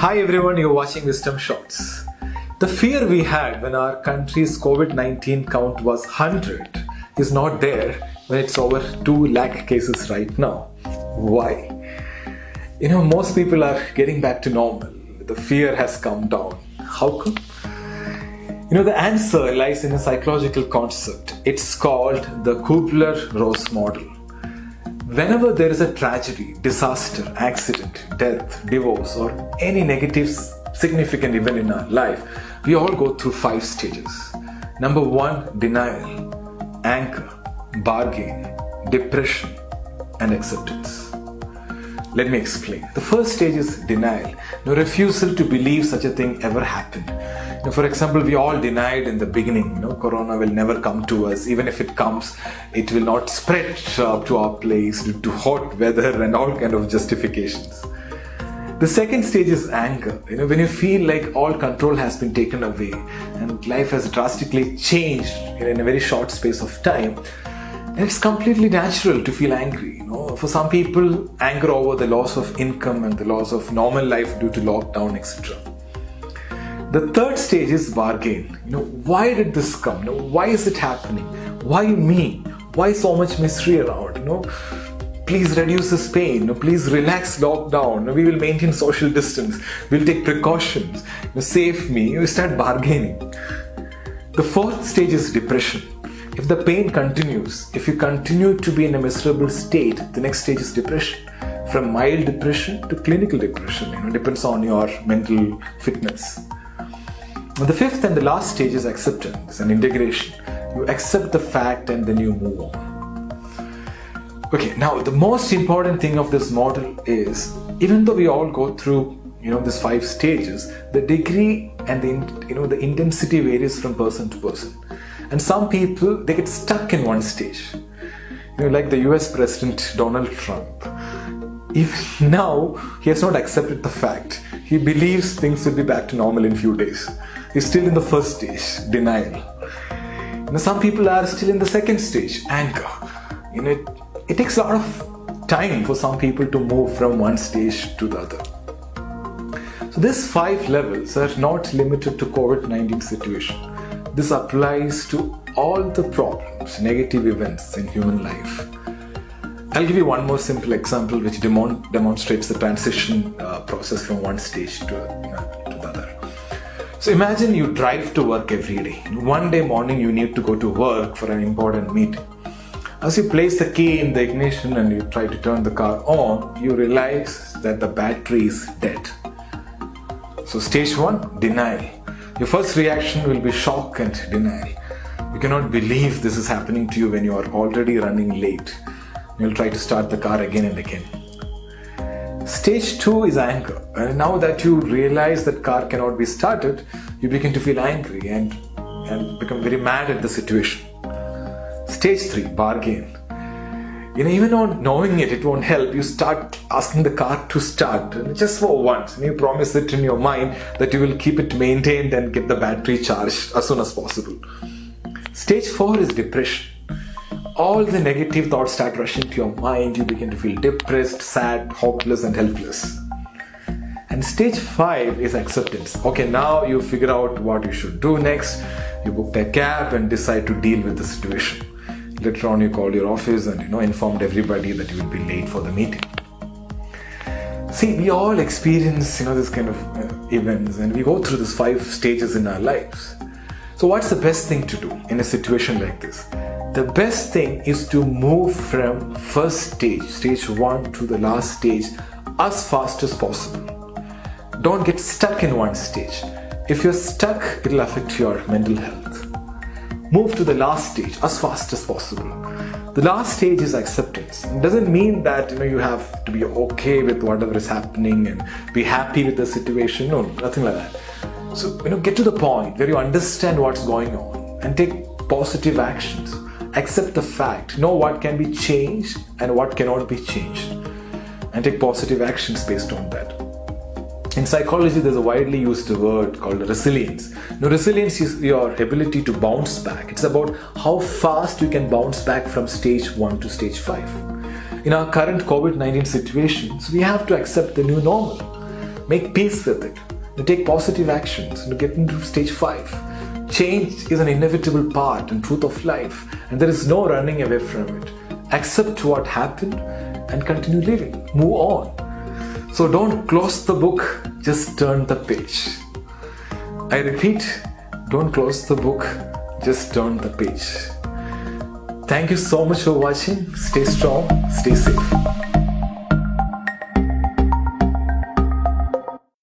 Hi everyone, you're watching Wisdom Shots. The fear we had when our country's COVID-19 count was 100 is not there when it's over 2 lakh cases right now. Why? Most people are getting back to normal. The fear has come down. How come? The answer lies in a psychological concept. It's called the Kubler-Ross model. Whenever there is a tragedy, disaster, accident, death, divorce, or any negative significant event in our life, we all go through 5 stages. Number 1, denial, anger, bargain, depression, and acceptance. Let me explain. The first stage is denial, refusal to believe such a thing ever happened. For example, we all denied in the beginning, Corona will never come to us. Even if it comes, it will not spread to our place due to hot weather and all kind of justifications. The second stage is anger. When you feel like all control has been taken away and life has drastically changed in a very short space of time. And it's completely natural to feel angry. For some people, anger over the loss of income and the loss of normal life due to lockdown, etc. The third stage is bargain. Why did this come? Why is it happening? Why me? Why so much mystery around? Please reduce this pain. Please relax lockdown. We will maintain social distance. We'll take precautions. Save me. You start bargaining. The fourth stage is depression. If the pain continues, if you continue to be in a miserable state, the next stage is depression. From mild depression to clinical depression. Depends on your mental fitness. The fifth and the last stage is acceptance and integration. You accept the fact and then you move on. Okay, now the most important thing of this model is, even though we all go through these 5 stages, the degree and the intensity varies from person to person. And some people, they get stuck in one stage. Like the US President Donald Trump. Even now, he has not accepted the fact. He believes things will be back to normal in few days. He's still in the first stage, denial. Some people are still in the second stage, anger. It takes a lot of time for some people to move from one stage to the other. So these 5 levels are not limited to COVID-19 situation. This applies to all the problems, negative events in human life. I'll give you one more simple example which demonstrates the transition process from one stage to the other. So imagine you drive to work every day. One day morning you need to go to work for an important meeting. As you place the key in the ignition and you try to turn the car on, you realize that the battery is dead. So stage 1, denial. Your first reaction will be shock and denial. You cannot believe this is happening to you when you are already running late. You'll try to start the car again and again. Stage 2 is anger. And now that you realize that car cannot be started, you begin to feel angry and become very mad at the situation. Stage 3, bargain. Even on knowing it won't help. You start asking the car to start just for once. And you promise it in your mind that you will keep it maintained and get the battery charged as soon as possible. Stage 4 is depression. All the negative thoughts start rushing to your mind. You begin to feel depressed, sad, hopeless, and helpless. And stage 5 is acceptance. Okay, now you figure out what you should do next. You booked a cab and decide to deal with the situation. Later on, you called your office and informed everybody that you will be late for the meeting. See, we all experience this kind of events, and we go through these 5 stages in our lives. So what's the best thing to do in a situation like this? The best thing is to move from first stage, stage 1, to the last stage as fast as possible. Don't get stuck in one stage. If you're stuck, it'll affect your mental health. Move to the last stage as fast as possible. The last stage is acceptance. It doesn't mean that you have to be okay with whatever is happening and be happy with the situation. No, nothing like that. So get to the point where you understand what's going on and take positive actions. Accept the fact, know what can be changed and what cannot be changed, and take positive actions based on that. In psychology, there's a widely used word called resilience. Now, resilience is your ability to bounce back. It's about how fast you can bounce back from stage 1 to stage 5. In our current COVID-19 situations, we have to accept the new normal. Make peace with it. You take positive actions and get into stage 5. Change is an inevitable part and truth of life, and there is no running away from it. Accept what happened and continue living. Move on. So don't close the book, just turn the page. I repeat, don't close the book, just turn the page. Thank you so much for watching. Stay strong, stay safe.